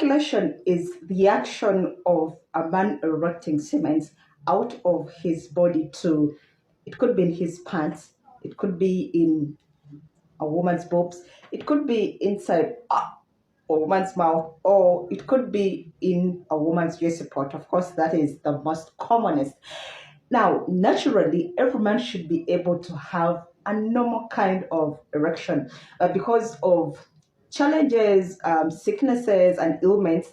Ejaculation is the action of a man erecting semen out of his body to, it could be in his pants, it could be in a woman's boobs, it could be inside a woman's mouth, or it could be in a woman's juicy pot. Of course, that is the most commonest. Now, naturally, every man should be able to have a normal kind of erection because of challenges, sicknesses, and ailments.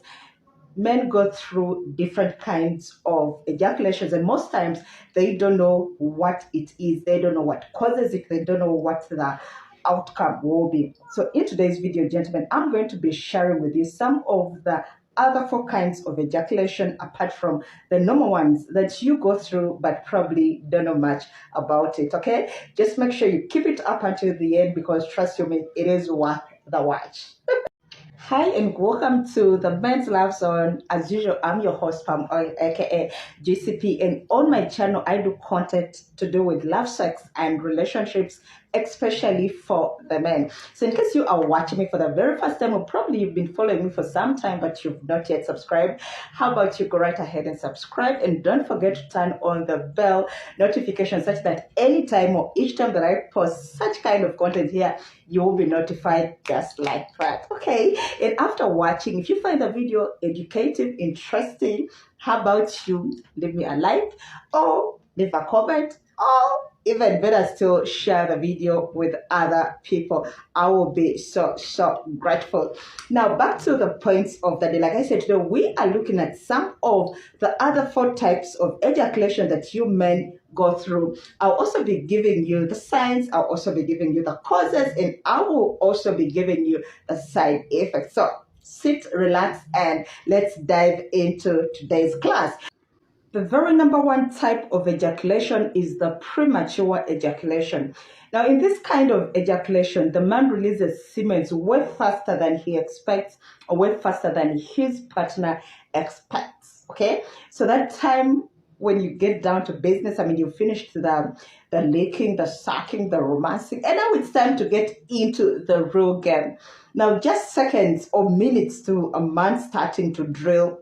Men go through different kinds of ejaculations, and most times they don't know what it is, they don't know what causes it, they don't know what the outcome will be. So in today's video, gentlemen, I'm going to be sharing with you some of the other 4 kinds of ejaculation apart from the normal ones that you go through but probably don't know much about it. Okay, just make sure you keep it up until the end, because trust you me, it is worth the watch. Hi and welcome to the Men's Love Zone. As usual, I'm your host, Pam, aka GCP, and on my channel I do content to do with love, sex, and relationships, especially for the men. So in case you are watching me for the very first time, or probably you've been following me for some time but you've not yet subscribed, how about you go right ahead and subscribe, and don't forget to turn on the bell notification such that anytime or each time that I post such kind of content here, you will be notified just like that. Okay, and after watching, if you find the video educative, interesting, how about you leave me a like, or leave a comment, or even better still, share the video with other people. I will be so grateful. Now back to the points of the day. Like I said, today we are looking at some of the other 4 types of ejaculation that you men go through. I'll also be giving you the signs, I'll also be giving you the causes, and I will also be giving you the side effects. So sit, relax, and let's dive into today's class. The very number 1 type of ejaculation is the premature ejaculation. Now, in this kind of ejaculation, the man releases semen way faster than he expects, or way faster than his partner expects. Okay, so that time when you get down to business, I mean, you finished the licking, the sucking, the romancing, and now it's time to get into the real game. Now, just seconds or minutes to a man starting to drill,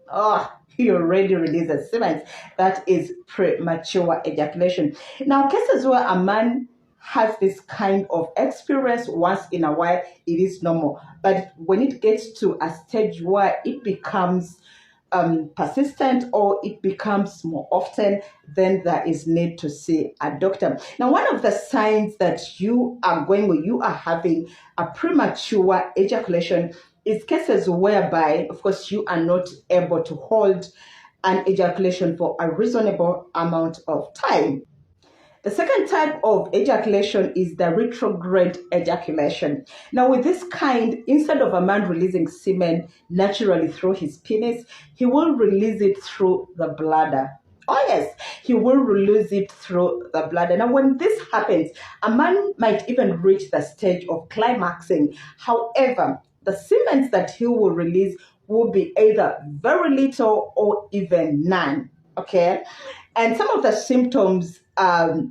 he already releases semen. That is premature ejaculation. Now, cases where a man has this kind of experience once in a while, it is normal. But when it gets to a stage where it becomes persistent, or it becomes more often, then there is need to see a doctor. Now, one of the signs that you are having a premature ejaculation is cases whereby, of course, you are not able to hold an ejaculation for a reasonable amount of time. The second type of ejaculation is the retrograde ejaculation. Now, with this kind, instead of a man releasing semen naturally through his penis, he will release it through the bladder. Oh yes, he will release it through the bladder. Now, when this happens, a man might even reach the stage of climaxing. However, the semen that he will release will be either very little or even none. Okay, and some of the symptoms, a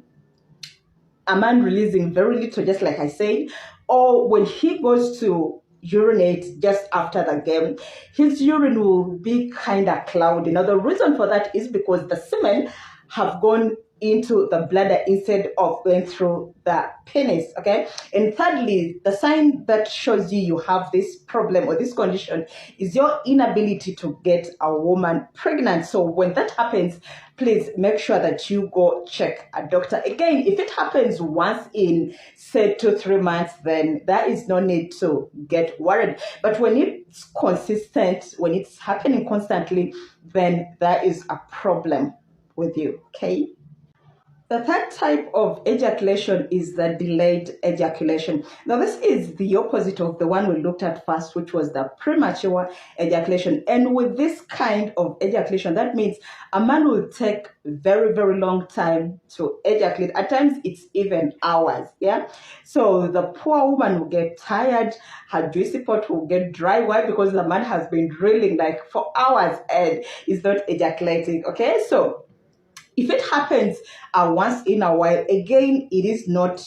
man releasing very little, just like I said, or when he goes to urinate just after the game, his urine will be kind of cloudy. Now, the reason for that is because the semen have gone into the bladder instead of going through the penis. Okay, and thirdly, the sign that shows you have this problem or this condition is your inability to get a woman pregnant. So when that happens, please make sure that you go check a doctor. Again, if it happens once in, say, 2-3 months, then there is no need to get worried. But when it's consistent, when it's happening constantly, then there is a problem with you. Okay. The third type of ejaculation is the delayed ejaculation. Now, this is the opposite of the one we looked at first, which was the premature ejaculation. And with this kind of ejaculation, that means a man will take very long time to ejaculate. At times, it's even hours. Yeah. So the poor woman will get tired. Her juicy pot will get dry. Why? Because the man has been drilling like for hours and is not ejaculating. Okay. So if it happens once in a while, again, it is not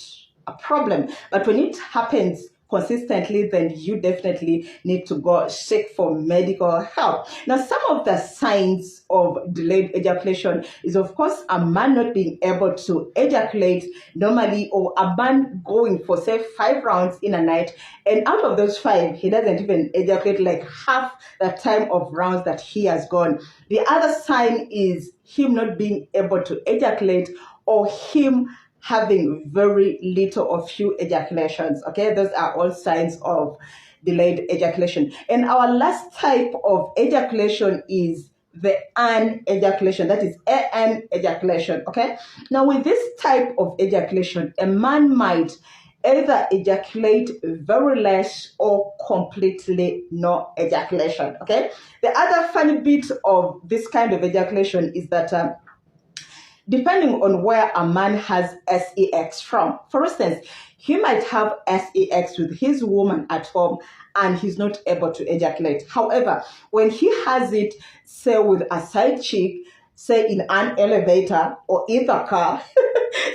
a problem. But when it happens consistently, then you definitely need to go seek for medical help. Now, some of the signs of delayed ejaculation is, of course, a man not being able to ejaculate normally, or a man going for, say, 5 rounds in a night, and out of those 5, he doesn't even ejaculate like half the time of rounds that he has gone. The other sign is him not being able to ejaculate, or him having very little or few ejaculations. Okay, those are all signs of delayed ejaculation. And our last type of ejaculation is the anejaculation, that is anejaculation. Okay, now with this type of ejaculation, a man might either ejaculate very less or completely no ejaculation. Okay, the other funny bit of this kind of ejaculation is that depending on where a man has sex from. For instance, he might have sex with his woman at home and he's not able to ejaculate. However, when he has it, say, with a side chick, say in an elevator or in the car,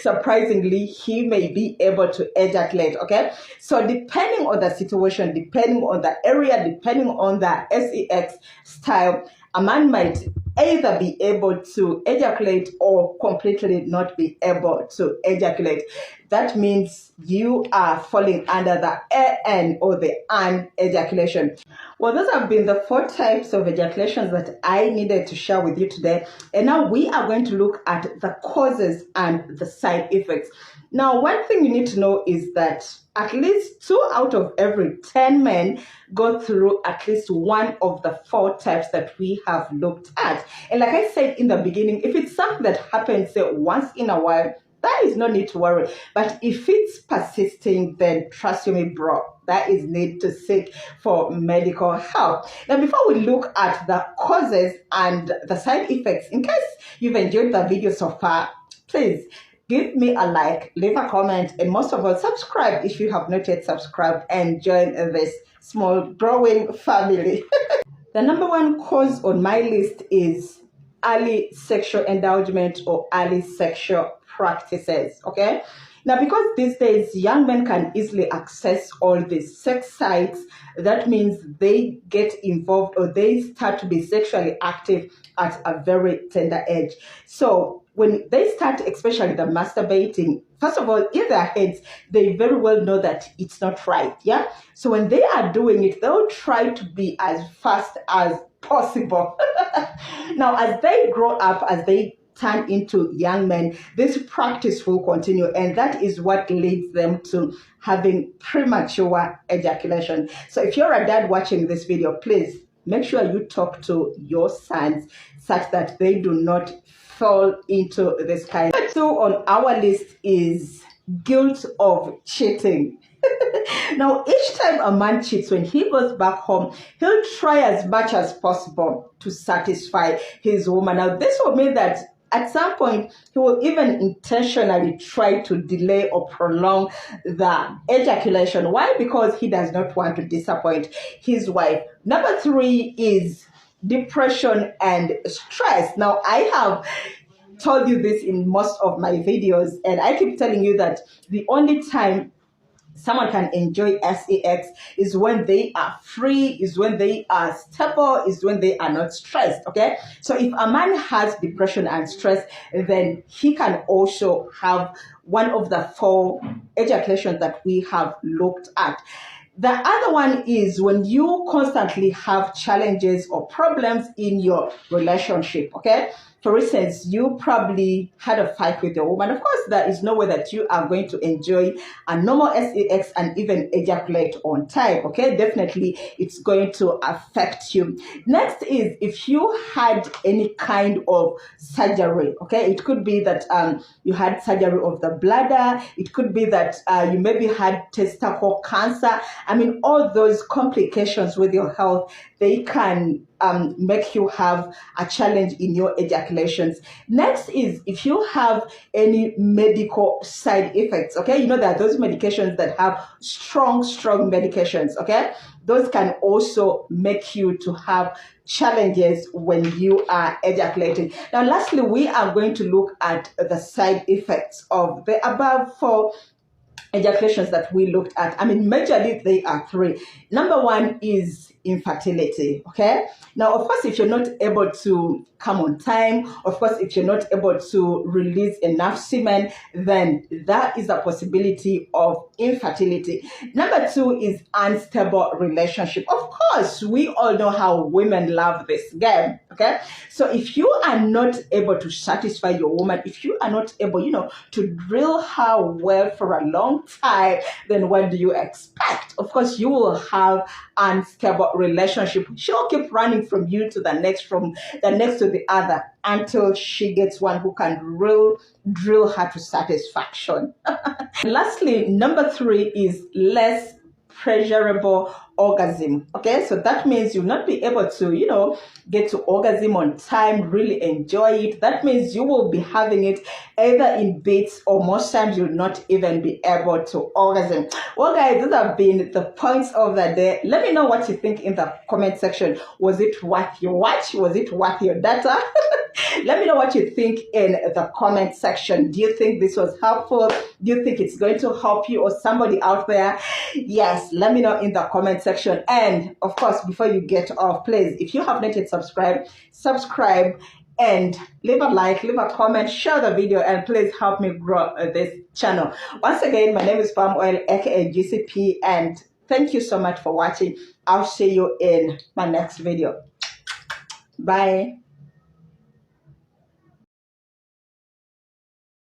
surprisingly, he may be able to ejaculate. Okay, so depending on the situation, depending on the area, depending on the sex style, a man might either be able to ejaculate or completely not be able to ejaculate. That means you are falling under the AN or the anejaculation. Well, those have been the 4 types of ejaculations that I needed to share with you today. And now we are going to look at the causes and the side effects. Now, one thing you need to know is that at least 2 out of every 10 men go through at least one of the 4 types that we have looked at. And like I said in the beginning, if it's something that happens, say, once in a while, there is no need to worry. But if it's persisting, then trust me, bro, there is need to seek for medical help. Now, before we look at the causes and the side effects, in case you've enjoyed the video so far, please give me a like, leave a comment, and most of all, subscribe if you have not yet subscribed and join this small growing family. The number 1 cause on my list is early sexual indulgence or early sexual practices. Okay, now because these days young men can easily access all these sex sites, that means they get involved or they start to be sexually active at a very tender age. So when they start, especially the masturbating, first of all, in their heads, they very well know that it's not right. Yeah. So when they are doing it, they'll try to be as fast as possible. Now, as they grow up, as they turn into young men, this practice will continue, and that is what leads them to having premature ejaculation. So if you're a dad watching this video, please make sure you talk to your sons such that they do not fall into this kind. Number 2 on our list is guilt of cheating. Now, each time a man cheats, when he goes back home, he'll try as much as possible to satisfy his woman. Now, this will mean that at some point, he will even intentionally try to delay or prolong the ejaculation. Why? Because he does not want to disappoint his wife. Number 3 is depression and stress. Now, I have told you this in most of my videos, and I keep telling you that the only time someone can enjoy sex is when they are free, is when they are stable, is when they are not stressed. Okay, so if a man has depression and stress, then he can also have one of the 4 ejaculations that we have looked at. The other one is when you constantly have challenges or problems in your relationship. Okay, for instance, you probably had a fight with your woman. Of course, there is no way that you are going to enjoy a normal sex and even ejaculate on time. Okay, definitely it's going to affect you. Next is if you had any kind of surgery. Okay, it could be that you had surgery of the bladder. It could be that you maybe had testicle cancer. I mean, all those complications with your health, they can make you have a challenge in your ejaculations. Next is if you have any medical side effects. Okay, you know that those medications that have strong medications. Okay, those can also make you to have challenges when you are ejaculating. Now, lastly, we are going to look at the side effects of the above 4 ejaculations that we looked at. I mean, majorly they are three. Number one is infertility. Okay. Now, of course, if you're not able to come on time, of course, if you're not able to release enough semen, then that is a possibility of infertility. Number two is unstable relationship. Of course, we all know how women love this game. Okay. So if you are not able to satisfy your woman, if you are not able, to drill her well for a long time, then what do you expect? Of course, you will have unstable relationship. She'll keep running from you to the next, from the next to the other, until she gets one who can drill her to satisfaction. Lastly, number three is less pleasurable orgasm. Okay, so that means you'll not be able to, get to orgasm on time, really enjoy it. That means you will be having it either in bits, or most times you'll not even be able to orgasm. Well, guys, those have been the points of the day. Let me know what you think in the comment section. Was it worth your watch? Was it worth your data? Let me know what you think in the comment section. Do you think this was helpful? Do you think it's going to help you or somebody out there? Yes, let me know in the comment section. And of course, before you get off, please, if you have not yet subscribed, subscribe and leave a like, leave a comment, share the video, and please help me grow this channel. Once again, my name is Palm Oil, aka GCP, and thank you so much for watching. I'll see you in my next video. Bye.